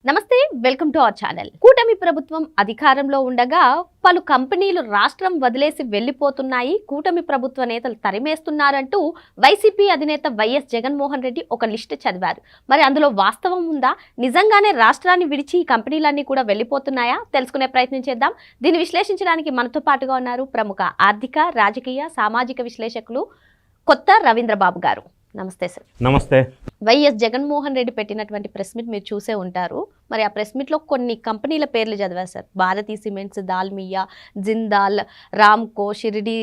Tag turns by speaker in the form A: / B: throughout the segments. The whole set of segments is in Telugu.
A: నమస్తే, వెల్కమ్ టు అవర్ ఛానల్. కూటమి ప్రభుత్వం అధికారంలో ఉండగా పలు కంపెనీలు రాష్ట్రం వదిలేసి వెళ్లిపోతున్నాయి, కూటమి ప్రభుత్వ నేతలు తరిమేస్తున్నారంటూ వైసీపీ అధినేత వైఎస్ జగన్మోహన్ రెడ్డి ఒక లిస్ట్ చదివారు. మరి అందులో వాస్తవం ఉందా? నిజంగానే రాష్ట్రాన్ని విడిచి ఈ కంపెనీలన్నీ కూడా వెళ్లిపోతున్నాయా? తెలుసుకునే ప్రయత్నం చేద్దాం. దీన్ని విశ్లేషించడానికి మనతో పాటుగా ఉన్నారు ప్రముఖ ఆర్థిక, రాజకీయ, సామాజిక విశ్లేషకులు కొత్త రవీంద్రబాబు గారు. నమస్తే సార్.
B: నమస్తే.
A: వైఎస్ జగన్మోహన్ రెడ్డి పెట్టినటువంటి ప్రెస్ మీట్ మీరు చూసే ఉంటారు. మరి ఆ ప్రెస్ మీట్లో కొన్ని కంపెనీల పేర్లు చదివారు sir. Bharathi cements, Dalmia, Jindal, Ramco, Shiridi,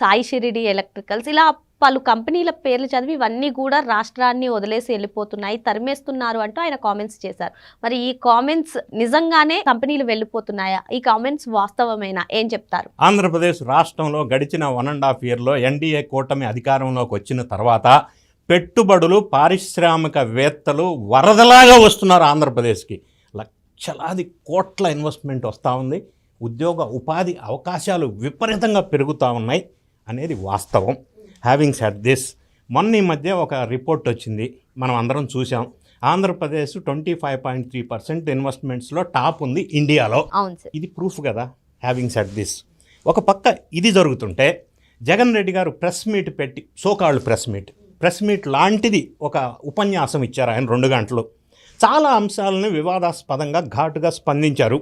A: Sai Shiridi electricals, ఇలా పలు కంపెనీల పేర్లు చదివి ఇవన్నీ కూడా రాష్ట్రాన్ని వదిలేసి వెళ్ళిపోతున్నాయి, తరిమేస్తున్నారు అంటూ ఆయన కామెంట్స్ చేశారు. మరి ఈ కామెంట్స్ నిజంగానే కంపెనీలు వెళ్ళిపోతున్నాయా? ఈ కామెంట్స్ వాస్తవమేనా? ఏం చెప్తారు?
B: ఆంధ్రప్రదేశ్ రాష్ట్రంలో గడిచిన 1.5 ఇయర్లో ఎన్డీఏ కూటమి అధికారంలోకి వచ్చిన తర్వాత పెట్టుబడులు, పారిశ్రామికవేత్తలు వరదలాగా వస్తున్నారు. ఆంధ్రప్రదేశ్కి లక్షలాది కోట్ల ఇన్వెస్ట్మెంట్ వస్తూ ఉంది. ఉద్యోగ ఉపాధి అవకాశాలు విపరీతంగా పెరుగుతూ ఉన్నాయి అనేది వాస్తవం. హ్యావింగ్ సెడ్ దిస్, మొన్న ఈ మధ్య ఒక రిపోర్ట్ వచ్చింది, మనం అందరం చూసాం. ఆంధ్రప్రదేశ్ 25.3% ఇన్వెస్ట్మెంట్స్లో టాప్ ఉంది ఇండియాలో. ఇది ప్రూఫ్ కదా. హ్యావింగ్ సెడ్ దిస్, ఒక పక్క ఇది జరుగుతుంటే జగన్ రెడ్డి గారు ప్రెస్ మీట్ పెట్టి, సోకాల్డ్ ప్రెస్ మీట్ లాంటిది ఒక ఉపన్యాసం ఇచ్చారు. ఆయన 2 గంటలు చాలా అంశాలను వివాదాస్పదంగా ఘాటుగా స్పందించారు.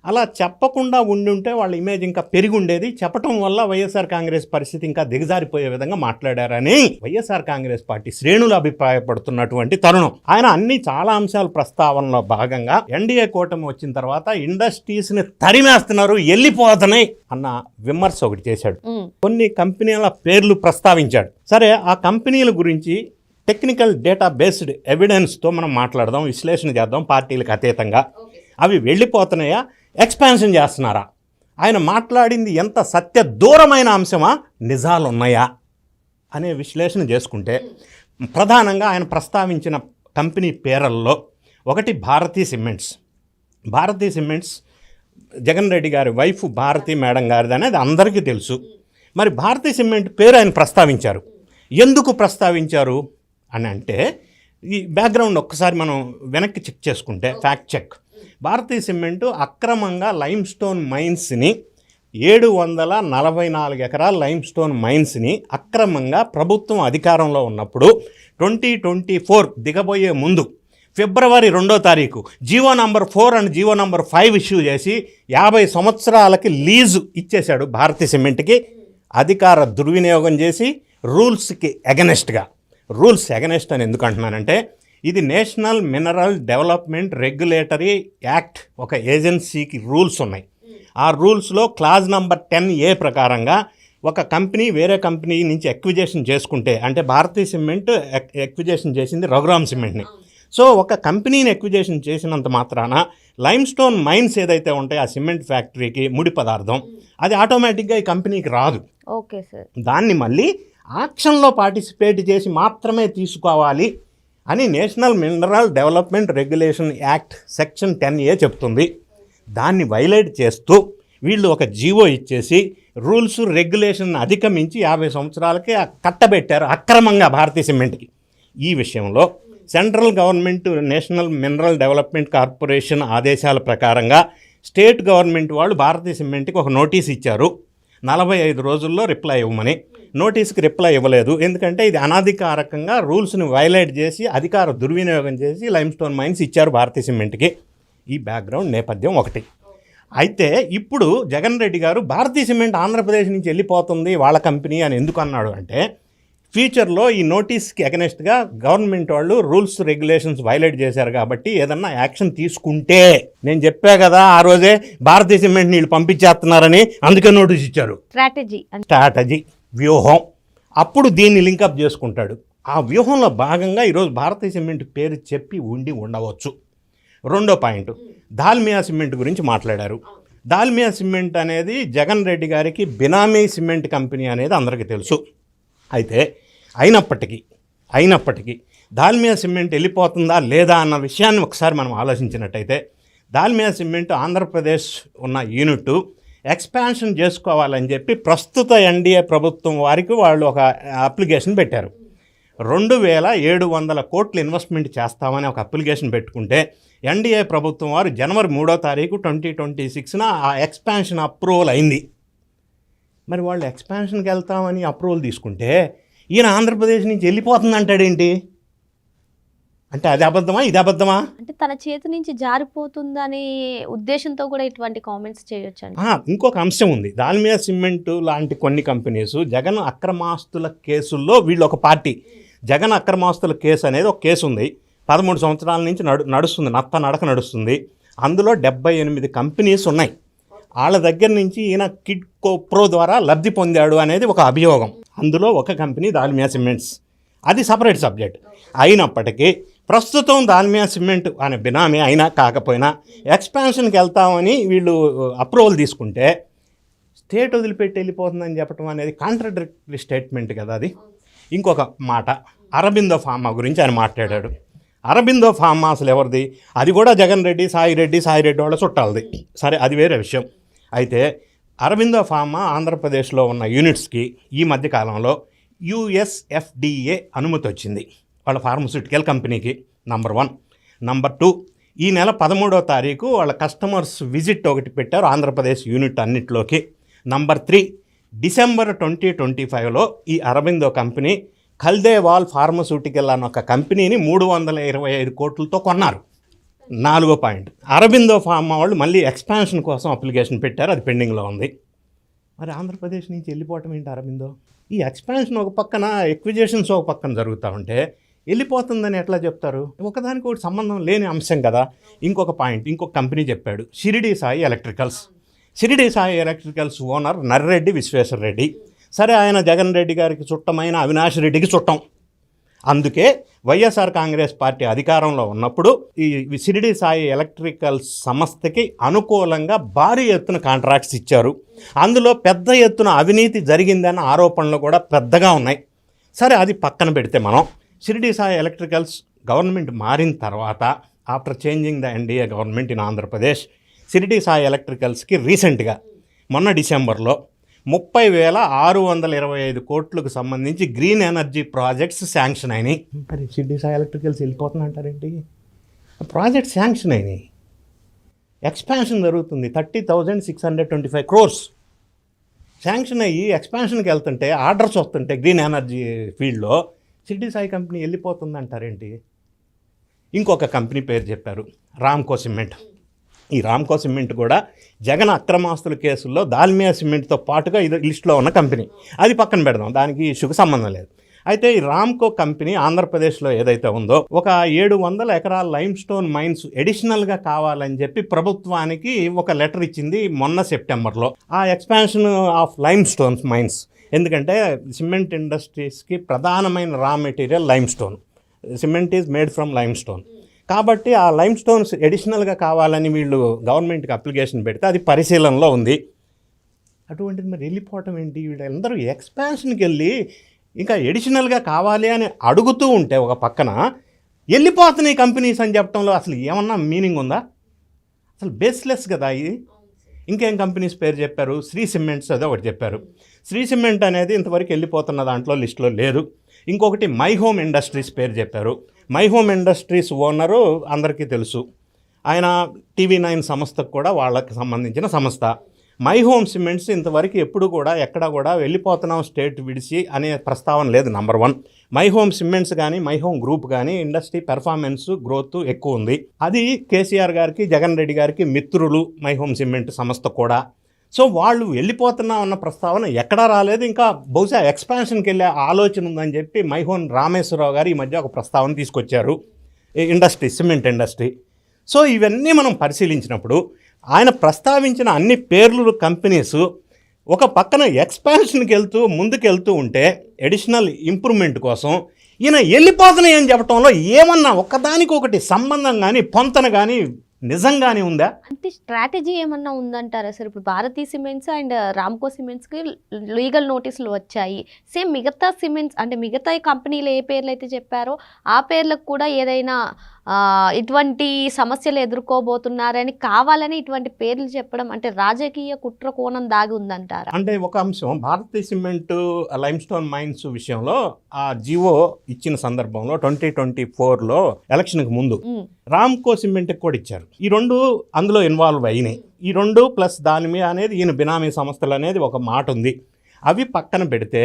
B: అలా చెప్పకుండా ఉండుంటే వాళ్ళ ఇమేజ్ ఇంకా పెరిగి ఉండేది. చెప్పటం వల్ల వైఎస్ఆర్ కాంగ్రెస్ పరిస్థితి ఇంకా దిగజారిపోయే విధంగా మాట్లాడారని వైఎస్ఆర్ కాంగ్రెస్ పార్టీ శ్రేణులు అభిప్రాయపడుతున్నటువంటి తరుణం. ఆయన అన్ని చాలా అంశాల ప్రస్తావనలో భాగంగా ఎన్డీఏ కూటమి వచ్చిన తర్వాత ఇండస్ట్రీస్ని తరిమేస్తున్నారు, వెళ్ళిపోతున్నాయి అన్న విమర్శ ఒకటి చేశాడు. కొన్ని కంపెనీల పేర్లు ప్రస్తావించాడు. సరే, ఆ కంపెనీల గురించి టెక్నికల్ డేటా బేస్డ్ ఎవిడెన్స్తో మనం మాట్లాడదాం, విశ్లేషణ చేద్దాం. పార్టీలకు అతీతంగా అవి వెళ్ళిపోతున్నాయా, ఎక్స్పాన్షన్ చేస్తున్నారా? ఆయన మాట్లాడింది ఎంత సత్య దూరమైన అంశమా, నిజాలు ఉన్నాయా అనే విశ్లేషణ చేసుకుంటే ప్రధానంగా ఆయన ప్రస్తావించిన కంపెనీ పేర్లలో ఒకటి భారతీ సిమెంట్స్. భారతీ సిమెంట్స్ జగన్ రెడ్డి గారి వైఫ్ భారతీ మేడం గారిది అనేది అందరికీ తెలుసు. మరి భారతీ సిమెంట్ పేరు ఆయన ప్రస్తావించారు. ఎందుకు ప్రస్తావించారు అని అంటే, ఈ బ్యాక్గ్రౌండ్ ఒక్కసారి మనం వెనక్కి చెక్ చేసుకుంటే, ఫ్యాక్ట్ చెక్, భారతీ సిమెంటు అక్రమంగా లైమ్ స్టోన్ మైన్స్ని 744 ఎకరాల లైమ్ స్టోన్ మైన్స్ని అక్రమంగా ప్రభుత్వం అధికారంలో ఉన్నప్పుడు 2024 దిగబోయే ముందు ఫిబ్రవరి 2వ తారీఖు GO number 4 and GO number 5 issue చేసి 50 సంవత్సరాలకి లీజు ఇచ్చేశాడు భారతీ సిమెంట్కి. అధికార దుర్వినియోగం చేసి రూల్స్కి ఎగనెస్ట్గా. రూల్స్ ఎగనెస్ట్ అని ఎందుకు అంటున్నానంటే, ఇది national mineral development regulatory act, ఒక ఏజెన్సీకి రూల్స్ ఉన్నాయి. ఆ రూల్స్లో క్లాజ్ నంబర్ 10A ప్రకారంగా ఒక కంపెనీ వేరే కంపెనీ నుంచి ఎక్విజేషన్ చేసుకుంటే, అంటే భారతీ సిమెంట్ ఎక్విజేషన్ చేసింది రఘురామ్ సిమెంట్ని. సో ఒక కంపెనీని ఎక్విజేషన్ చేసినంత మాత్రాన లైమ్ స్టోన్ మైన్స్ ఏదైతే ఉంటాయో ఆ సిమెంట్ ఫ్యాక్టరీకి ముడి పదార్థం, అది ఆటోమేటిక్గా ఈ కంపెనీకి రాదు.
A: Okay sir. దాన్ని
B: మళ్ళీ ఆక్షన్లో పార్టిసిపేట్ చేసి మాత్రమే తీసుకోవాలి అని national mineral development regulation act section 10A చెప్తుంది. దాన్ని వైలేట్ చేస్తూ వీళ్ళు ఒక జీవో ఇచ్చేసి రూల్స్ రెగ్యులేషన్ అధిగమించి 50 సంవత్సరాలకి కట్టబెట్టారు అక్రమంగా భారతీ సిమెంట్కి. ఈ విషయంలో central government national mineral development corporation ఆదేశాల ప్రకారంగా స్టేట్ గవర్నమెంట్ వాళ్ళు భారతీ సిమెంట్కి ఒక నోటీస్ ఇచ్చారు, 45 రోజుల్లో రిప్లై ఇవ్వమని. నోటీస్కి రిప్లై ఇవ్వలేదు. ఎందుకంటే ఇది అనాధికారకంగా రూల్స్ని వైలేట్ చేసి అధికార దుర్వినియోగం చేసి లైమ్ స్టోన్ మైన్స్ ఇచ్చారు భారతీ సిమెంట్కి. ఈ బ్యాక్గ్రౌండ్ నేపథ్యం ఒకటి. అయితే ఇప్పుడు జగన్ రెడ్డి గారు భారతీ సిమెంట్ ఆంధ్రప్రదేశ్ నుంచి వెళ్ళిపోతుంది వాళ్ళ కంపెనీ అని ఎందుకు అన్నాడు అంటే, ఫ్యూచర్లో ఈ నోటీస్కి అగెనెస్ట్గా గవర్నమెంట్ వాళ్ళు రూల్స్ రెగ్యులేషన్స్ వైలేట్ చేశారు కాబట్టి ఏదన్నా యాక్షన్ తీసుకుంటే, నేను చెప్పా కదా ఆ రోజే భారతీ సిమెంట్ నీళ్ళు పంపించేస్తున్నారని, అందుకే నోటీస్ ఇచ్చారు. స్ట్రాటజీ, వ్యూహం. అప్పుడు దీన్ని లింకప్ చేసుకుంటాడు. ఆ వ్యూహంలో భాగంగా ఈరోజు భారతీ సిమెంట్ పేరు చెప్పి ఉండవచ్చు. 2వ పాయింట్, దాల్మియా సిమెంట్ గురించి మాట్లాడారు. దాల్మియా సిమెంట్ అనేది జగన్ రెడ్డి గారికి బినామీ సిమెంట్ కంపెనీ అనేది అందరికీ తెలుసు. అయితే అయినప్పటికీ దాల్మియా సిమెంట్ వెళ్ళిపోతుందా లేదా అన్న విషయాన్ని ఒకసారి మనం ఆలోచించినట్టయితే, దాల్మియా సిమెంట్ ఆంధ్రప్రదేశ్ ఉన్న యూనిట్ ఎక్స్పాన్షన్ చేసుకోవాలని చెప్పి ప్రస్తుత ఎన్డీఏ ప్రభుత్వం వారికి వాళ్ళు ఒక అప్లికేషన్ పెట్టారు. 2700 కోట్లు ఇన్వెస్ట్మెంట్ చేస్తామని ఒక అప్లికేషన్ పెట్టుకుంటే ఎన్డీఏ ప్రభుత్వం వారు జనవరి 3వ తారీఖు 2026న ఆ ఎక్స్పాన్షన్ అప్రూవల్ అయింది. మరి వాళ్ళు ఎక్స్పాన్షన్కి వెళ్తామని అప్రూవల్ తీసుకుంటే ఈయన ఆంధ్రప్రదేశ్ నుంచి వెళ్ళిపోతుందంటాడేంటి? అంటే అది అబద్ధమా, ఇది అబద్ధమా?
A: అంటే తన చేతి నుంచి జారిపోతుందనే ఉద్దేశంతో కూడా ఇటువంటి కామెంట్స్ చేయొచ్చండి.
B: ఇంకొక అంశం ఉంది. దాల్మియా సిమెంట్ లాంటి కొన్ని కంపెనీస్ జగన్ అక్రమాస్తుల కేసుల్లో వీళ్ళు ఒక పార్టీ. జగన్ అక్రమాస్తుల కేసు అనేది ఒక కేసు ఉంది. 13 సంవత్సరాల నుంచి నడుస్తుంది, నడక నడుస్తుంది. అందులో 78 కంపెనీస్ ఉన్నాయి. వాళ్ళ దగ్గర నుంచి ఈయన కిడ్కో ప్రో ద్వారా లబ్ధి పొందాడు అనేది ఒక అభియోగం. అందులో ఒక కంపెనీ దాల్మియా సిమెంట్స్. అది సపరేట్ సబ్జెక్ట్. అయినప్పటికీ ప్రస్తుతం దాల్మియా సిమెంట్ అనే బినామీ అయినా కాకపోయినా ఎక్స్పాన్షన్కి వెళ్తామని వీళ్ళు అప్రూవల్ తీసుకుంటే స్టేట్ వదిలిపెట్టి వెళ్ళిపోతుందని చెప్పడం అనేది కాంట్రడిక్టరీ స్టేట్మెంట్ కదా అది. ఇంకొక మాట, అరబిందో ఫార్మా గురించి ఆయన మాట్లాడాడు. అరబిందో ఫార్మా అసలు ఎవరిది? అది కూడా జగన్ రెడ్డి, సాయి రెడ్డి వాళ్ళ చుట్టాలది. సరే, అది వేరే విషయం. అయితే అరబిందో ఫార్మా ఆంధ్రప్రదేశ్లో ఉన్న యూనిట్స్కి ఈ మధ్యకాలంలో USFDA అనుమతి వచ్చింది. వాళ్ళ ఫార్మస్యూటికల్ కంపెనీకి. నంబర్ 1. నంబర్ 2, ఈ నెల 13వ తారీఖు వాళ్ళ కస్టమర్స్ విజిట్ ఒకటి పెట్టారు ఆంధ్రప్రదేశ్ యూనిట్ అన్నిటిలోకి. నంబర్ 3, డిసెంబర్ 2025లో ఈ అరబిందో కంపెనీ ఖల్దేవాల్ ఫార్మస్యూటికల్ అన్న ఒక కంపెనీని 325 కోట్లతో కొన్నారు. 4వ పాయింట్, అరబిందో ఫార్మా వాళ్ళు మళ్ళీ ఎక్స్పాన్షన్ కోసం అప్లికేషన్ పెట్టారు. అది పెండింగ్లో ఉంది. మరి ఆంధ్రప్రదేశ్ నుంచి వెళ్ళిపోవటం ఏంటి అరబిందో? ఈ ఎక్స్పాన్షన్ ఒక పక్కన, ఎక్విజేషన్స్ ఒక పక్కన జరుగుతూ ఉంటే వెళ్ళిపోతుందని ఎట్లా చెప్తారు? ఒకదానికి ఒకటి సంబంధం లేని అంశం కదా. ఇంకొక పాయింట్, ఇంకొక కంపెనీ చెప్పాడు, Shiridi Sai electricals. Shiridi Sai electricals owner Narreddy Vishweshwara Reddy. సరే, ఆయన జగన్ రెడ్డి గారికి చుట్టమైన అవినాష్ రెడ్డికి చుట్టం. అందుకే వైఎస్ఆర్ కాంగ్రెస్ పార్టీ అధికారంలో ఉన్నప్పుడు ఈ షిరిడి సాయి ఎలక్ట్రికల్స్ సంస్థకి అనుకూలంగా భారీ ఎత్తున కాంట్రాక్ట్స్ ఇచ్చారు. అందులో పెద్ద ఎత్తున అవినీతి జరిగిందన్న ఆరోపణలు కూడా పెద్దగా ఉన్నాయి. సరే, అది పక్కన పెడితే మనం షిరిడి సాయి ఎలక్ట్రికల్స్ గవర్నమెంట్ మారిన తర్వాత, after changing the NDA government in Andhra Pradesh, Shirdi Sai ఎలక్ట్రికల్స్కి రీసెంట్గా మొన్న డిసెంబర్లో 30,625 కోట్లకు సంబంధించి గ్రీన్ ఎనర్జీ ప్రాజెక్ట్స్ శాంక్షన్ అయినాయి. మరి షిరిడి సాయి ఎలక్ట్రికల్స్ వెళ్ళిపోతున్నా అంటారేంటి? ప్రాజెక్ట్స్ శాంక్షన్ అయినాయి, ఎక్స్పాన్షన్ జరుగుతుంది. 30,625 crores శాంక్షన్ అయ్యి ఎక్స్పాన్షన్కి వెళ్తుంటే, ఆర్డర్స్ వస్తుంటే గ్రీన్ ఎనర్జీ ఫీల్డ్లో షిరిడి సాయి కంపెనీ వెళ్ళిపోతుంది అంటారేంటి? ఇంకొక కంపెనీ పేరు చెప్పారు, రామ్కో సిమెంట్. ఈ రామ్కో సిమెంట్ కూడా జగన్ అక్రమాస్తుల కేసుల్లో దాల్మియా సిమెంట్తో పాటుగా ఇది లిస్టులో ఉన్న కంపెనీ. అది పక్కన పెడదాం, దానికి ఇష్యూకి సంబంధం లేదు. అయితే ఈ రామ్కో కంపెనీ ఆంధ్రప్రదేశ్లో ఏదైతే ఉందో, ఒక 700 ఎకరాల లైమ్ స్టోన్ మైన్స్ ఎడిషనల్గా కావాలని చెప్పి ప్రభుత్వానికి ఒక లెటర్ ఇచ్చింది మొన్న సెప్టెంబర్లో. ఆ expansion of limestones mines, ఎందుకంటే సిమెంట్ ఇండస్ట్రీస్కి ప్రధానమైన raw material limestone. Cement is made from limestone. కాబట్టి ఆ లైమ్ స్టోన్స్ ఎడిషనల్గా కావాలని వీళ్ళు గవర్నమెంట్కి అప్లికేషన్ పెడితే అది పరిశీలనలో ఉంది. అటువంటిది మరి వెళ్ళిపోవటం ఏంటి? వీళ్ళందరూ ఎక్స్పాన్షన్కి వెళ్ళి ఇంకా ఎడిషనల్గా కావాలి అని అడుగుతూ ఉంటే ఒక పక్కన వెళ్ళిపోతున్నాయి కంపెనీస్ అని చెప్పడంలో అసలు ఏమన్నా మీనింగ్ ఉందా? అసలు బేస్లెస్ కదా ఇది. ఇంకేం కంపెనీస్ పేరు చెప్పారు? శ్రీ సిమెంట్స్ అదే ఒకటి చెప్పారు. శ్రీ సిమెంట్ అనేది ఇంతవరకు వెళ్ళిపోతున్న దాంట్లో లిస్టులో లేదు. ఇంకొకటి మై హోమ్ ఇండస్ట్రీస్ పేరు చెప్పారు. మై హోమ్ ఇండస్ట్రీస్ ఓనరు అందరికీ తెలుసు, ఆయన TV9 సంస్థకు కూడా వాళ్ళకి సంబంధించిన సంస్థ. మై హోమ్ సిమెంట్స్ ఇంతవరకు ఎప్పుడు కూడా ఎక్కడ కూడా వెళ్ళిపోతున్నాం స్టేట్ విడిచి అనే ప్రస్తావన లేదు. నంబర్ 1, మై హోమ్ సిమెంట్స్ కానీ మై హోమ్ గ్రూప్ కానీ ఇండస్ట్రీ పెర్ఫార్మెన్స్ గ్రోత్ ఎక్కువ ఉంది. అది కేసీఆర్ గారికి, జగన్ రెడ్డి గారికి మిత్రులు మై హోమ్ సిమెంట్ సంస్థ కూడా. సో వాళ్ళు వెళ్ళిపోతున్నా ఉన్న ప్రస్తావన ఎక్కడా రాలేదు. ఇంకా బహుశా ఎక్స్పాన్షన్కి వెళ్ళే ఆలోచన ఉందని చెప్పి మై హోమ్ రామేశ్వరరావు గారు ఈ మధ్య ఒక ప్రస్తావన తీసుకొచ్చారు, ఇండస్ట్రీ, సిమెంట్ ఇండస్ట్రీ. సో ఇవన్నీ మనం పరిశీలించినప్పుడు ఆయన ప్రస్తావించిన అన్ని పేర్లు కంపెనీస్ ఒక పక్కన ఎక్స్పాన్షన్కి ముందుకెళ్తూ ఉంటే ఎడిషనల్ ఇంప్రూవ్మెంట్ కోసం ఈయన వెళ్ళిపోతున్నాయి అని చెప్పడంలో ఏమన్నా ఒకదానికొకటి సంబంధం కానీ పొంతన కానీ నిజంగానే ఉందా?
A: అంటే స్ట్రాటజీ ఏమన్నా ఉందంటారా సార్? ఇప్పుడు భారతీ సిమెంట్స్ అండ్ రామ్కో సిమెంట్స్కి లీగల్ నోటీసులు వచ్చాయి. సేమ్ మిగతా సిమెంట్స్ అంటే మిగతా కంపెనీలు ఏ పేర్లు అయితే చెప్పారో ఆ పేర్లకు కూడా ఏదైనా ఇటువంటి సమస్యలు ఎదుర్కోబోతున్నారని కావాలని ఇటువంటి పేర్లు చెప్పడం అంటే రాజకీయ కుట్ర కోణం దాగి ఉందంటారా?
B: అంటే ఒక అంశం, భారతీయ సిమెంట్ లైమ్స్టోన్ మైన్స్ విషయంలో ఆ జివో ఇచ్చిన సందర్భంలో 2024లో ఎలక్షన్కి ముందు రామ్కో సిమెంట్ కూడా ఇచ్చారు. ఈ రెండు అందులో ఇన్వాల్వ్ అయినాయి. ఈ రెండు ప్లస్ దాని మీద అనేది ఈయన బినామీ సంస్థలు అనేది ఒక మాట ఉంది. అవి పక్కన పెడితే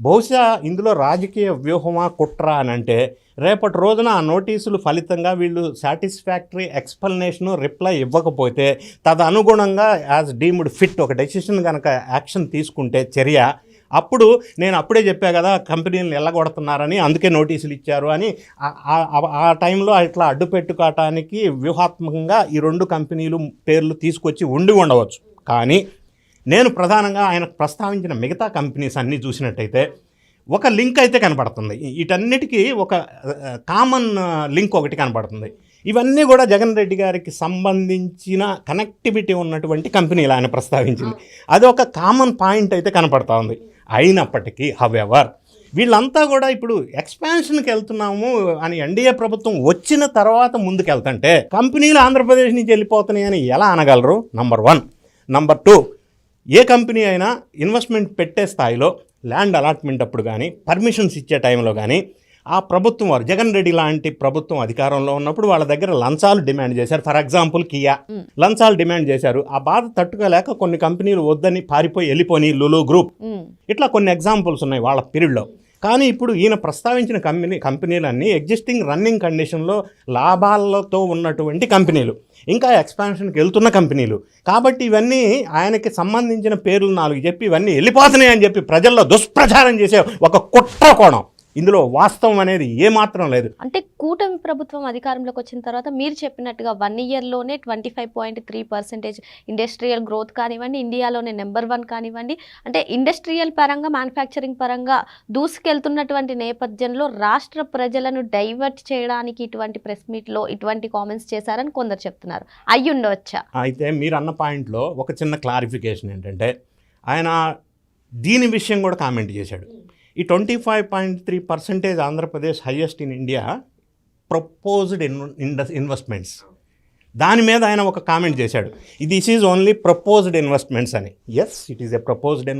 B: బహుశా ఇందులో రాజకీయ వ్యూహమా కుట్ర అని అంటే రేపటి రోజున ఆ నోటీసులు ఫలితంగా వీళ్ళు సాటిస్ఫాక్టరీ ఎక్స్ప్లెనేషను రిప్లై ఇవ్వకపోతే తదనుగుణంగా యాజ్ డీమ్డ్ ఫిట్ ఒక డెసిషన్ కనుక యాక్షన్ తీసుకుంటే చర్య, అప్పుడు నేను అప్పుడే చెప్పా కదా కంపెనీలను ఎల్లగొడుతున్నారని అందుకే నోటీసులు ఇచ్చారు అని ఆ టైంలో అట్లా అడ్డు పెట్టుకోవటానికి వ్యూహాత్మకంగా ఈ రెండు కంపెనీలు పేర్లు తీసుకొచ్చి ఉండవచ్చు. కానీ నేను ప్రధానంగా ఆయన ప్రస్తావించిన మిగతా కంపెనీస్ అన్నీ చూసినట్టయితే ఒక లింక్ అయితే కనపడుతుంది. వీటన్నిటికీ ఒక కామన్ లింక్ ఒకటి కనపడుతుంది. ఇవన్నీ కూడా జగన్ రెడ్డి గారికి సంబంధించిన కనెక్టివిటీ ఉన్నటువంటి కంపెనీలు ఆయన ప్రస్తావించింది. అది ఒక కామన్ పాయింట్ అయితే కనపడతా ఉంది. అయినప్పటికీ హవెవర్ వీళ్ళంతా కూడా ఇప్పుడు ఎక్స్పాన్షన్కి వెళ్తున్నాము అని ఎన్డీఏ ప్రభుత్వం వచ్చిన తర్వాత ముందుకు వెళ్తుంటే కంపెనీలు ఆంధ్రప్రదేశ్ నుంచి వెళ్ళిపోతున్నాయి అని ఎలా అనగలరు? నంబర్ 1. నంబర్ 2, ఏ కంపెనీ అయినా ఇన్వెస్ట్మెంట్ పెట్టే స్థాయిలో ల్యాండ్ అలాట్మెంట్ అప్పుడు కానీ పర్మిషన్స్ ఇచ్చే టైంలో కానీ ఆ ప్రభుత్వం వారు జగన్ రెడ్డి లాంటి ప్రభుత్వం అధికారంలో ఉన్నప్పుడు వాళ్ళ దగ్గర లంచాలు డిమాండ్ చేశారు. ఫర్ ఎగ్జాంపుల్ కియా లంచాలు డిమాండ్ చేశారు. ఆ బాధ తట్టుకోలేక కొన్ని కంపెనీలు వద్దని పారిపోయి వెళ్ళిపోయి లులు గ్రూప్, ఇట్లా కొన్ని ఎగ్జాంపుల్స్ ఉన్నాయి వాళ్ళ పీరియడ్లో. కానీ ఇప్పుడు ఈయన ప్రస్తావించిన కంపెనీలన్నీ ఎగ్జిస్టింగ్ రన్నింగ్ కండిషన్లో లాభాలతో ఉన్నటువంటి కంపెనీలు, ఇంకా ఎక్స్పాన్షన్కి వెళ్తున్న కంపెనీలు. కాబట్టి ఇవన్నీ ఆయనకి సంబంధించిన పేర్లు 4 చెప్పి ఇవన్నీ వెళ్ళిపోతున్నాయి అని చెప్పి ప్రజల్లో దుష్ప్రచారం చేసే ఒక కుట్ర కోణం. ఇందులో వాస్తవం అనేది ఏమాత్రం లేదు.
A: అంటే కూటమి ప్రభుత్వం అధికారంలోకి వచ్చిన తర్వాత మీరు చెప్పినట్టుగా 1 ఇయర్లోనే 25.3% ఇండస్ట్రియల్ గ్రోత్ కానివ్వండి, ఇండియాలోనే నెంబర్ 1 కానివ్వండి, అంటే ఇండస్ట్రియల్ పరంగా మ్యానుఫ్యాక్చరింగ్ పరంగా దూసుకెళ్తున్నటువంటి నేపథ్యంలో రాష్ట్ర ప్రజలను డైవర్ట్ చేయడానికి ఇటువంటి ప్రెస్ మీట్లో ఇటువంటి కామెంట్స్ చేశారని కొందరు చెప్తున్నారు. అయ్యుండవచ్చా?
B: అయితే మీరు అన్న పాయింట్లో ఒక చిన్న క్లారిఫికేషన్ ఏంటంటే ఆయన దీని విషయం కూడా కామెంట్ చేశాడు. ఈ 25.3% Andhra Pradesh highest in India proposed investments, దాని మీద ఆయన ఒక కామెంట్ చేశాడు. This is only proposed investments అని. Yes, it is a proposed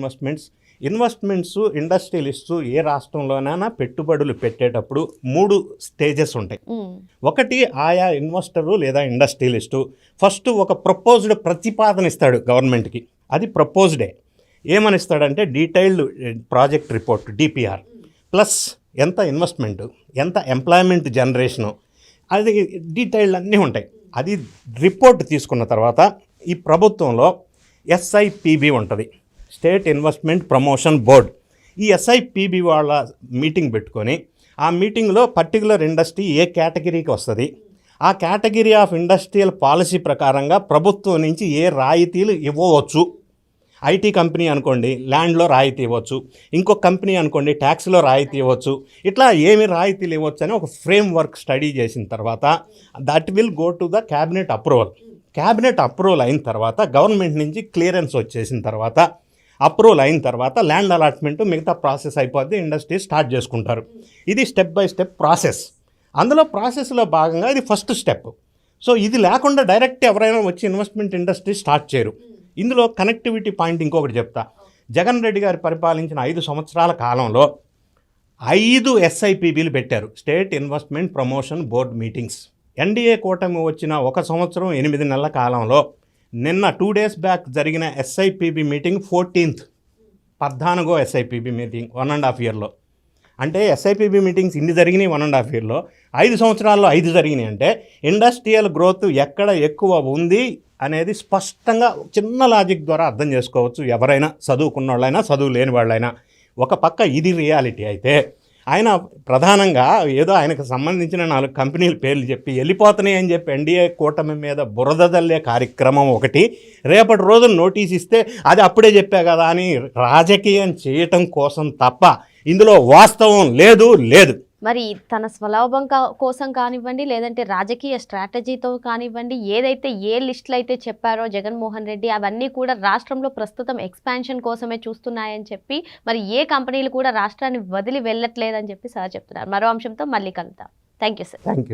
B: investments industrialist ఏ రాష్ట్రంలోనైనా పెట్టుబడులు పెట్టేటప్పుడు 3 స్టేజెస్ ఉంటాయి. ఒకటి, ఆయా ఇన్వెస్టరు లేదా ఇండస్ట్రియలిస్టు ఫస్ట్ ఒక ప్రపోజ్డ్ ప్రతిపాదన ఇస్తాడు గవర్నమెంట్కి. అది ప్రపోజ్డే. ఏమని ఇస్తాడంటే detailed project report DPR plus ఎంత ఇన్వెస్ట్మెంట్, ఎంత ఎంప్లాయ్మెంట్ జనరేషను, అది డీటెయిల్డ్ అన్నీ ఉంటాయి. అది రిపోర్ట్ తీసుకున్న తర్వాత ఈ ప్రభుత్వంలో SIPB ఉంటుంది, స్టేట్ ఇన్వెస్ట్మెంట్ ప్రమోషన్ బోర్డ్. ఈ SIPB వాళ్ళ మీటింగ్ పెట్టుకొని ఆ మీటింగ్లో పర్టికులర్ ఇండస్ట్రీ ఏ కేటగిరీకి వస్తుంది, ఆ కేటగిరీ ఆఫ్ ఇండస్ట్రియల్ పాలసీ ప్రకారంగా ప్రభుత్వం నుంచి ఏ రాయితీలు ఇవ్వవచ్చు. IT కంపెనీ అనుకోండి ల్యాండ్లో రాయితీ ఇవ్వచ్చు, ఇంకొక కంపెనీ అనుకోండి ట్యాక్స్లో రాయితీ ఇవ్వచ్చు. ఇట్లా ఏమి రాయితీలు ఇవ్వచ్చు అని ఒక ఫ్రేమ్ వర్క్ స్టడీ చేసిన తర్వాత that will go to the cabinet approval. Cabinet approval అయిన తర్వాత గవర్నమెంట్ నుంచి క్లియరెన్స్ వచ్చేసిన తర్వాత అప్రూవల్ అయిన తర్వాత ల్యాండ్ అలాట్మెంట్ మిగతా ప్రాసెస్ అయిపోద్ది, ఇండస్ట్రీ స్టార్ట్ చేసుకుంటారు. ఇది స్టెప్ బై స్టెప్ ప్రాసెస్. అందులో ప్రాసెస్లో భాగంగా ఇది ఫస్ట్ స్టెప్. సో ఇది లేకుండా డైరెక్ట్ ఎవరైనా వచ్చి ఇన్వెస్ట్మెంట్ ఇండస్ట్రీ స్టార్ట్ చేయరు. ఇందులో కనెక్టివిటీ పాయింట్ ఇంకొకటి చెప్తా. జగన్ రెడ్డి గారు పరిపాలించిన 5 సంవత్సరాల కాలంలో 5 SIPBలు పెట్టారు, state investment promotion board meetings. NDA కూటమి వచ్చిన 1 సంవత్సరం 8 నెలల కాలంలో నిన్న 2 days బ్యాక్ జరిగిన SIPB మీటింగ్ 14వ SIPB మీటింగ్ 1.5 yearలో. అంటే SIPB మీటింగ్స్ ఇన్ని జరిగినాయి 1.5 yearలో, 5 సంవత్సరాల్లో 5 జరిగినాయి. అంటే ఇండస్ట్రియల్ గ్రోత్ ఎక్కడ ఎక్కువ ఉంది అనేది స్పష్టంగా చిన్న లాజిక్ ద్వారా అర్థం చేసుకోవచ్చు ఎవరైనా, చదువుకున్న వాళ్ళైనా చదువు లేని వాళ్ళైనా. ఒక పక్క ఇది రియాలిటీ అయితే ఆయన ప్రధానంగా ఏదో ఆయనకు సంబంధించిన 4 కంపెనీల పేర్లు చెప్పి వెళ్ళిపోతున్నాయి అని చెప్పి ఎన్డీఏ కూటమి మీద బురద జల్లే కార్యక్రమం ఒకటి, రేపటి రోజున నోటీస్ ఇస్తే అది అప్పుడే చెప్పా కదా అని రాజకీయం చేయటం కోసం తప్ప ఇందులో వాస్తవం లేదు.
A: మరి తన స్వలాభం కోసం కానివ్వండి, లేదంటే రాజకీయ స్ట్రాటజీతో కానివ్వండి, ఏదైతే ఏ లిస్టులు అయితే చెప్పారో జగన్మోహన్ రెడ్డి అవన్నీ కూడా రాష్ట్రంలో ప్రస్తుతం ఎక్స్పాన్షన్ కోసమే చూస్తున్నాయని చెప్పి మరి ఏ కంపెనీలు కూడా రాష్ట్రాన్ని వదిలి వెళ్ళట్లేదని చెప్పి సార్ చెప్తున్నారు. మరో అంశంతో మళ్ళీ కలుద్దాం. Thank you sir.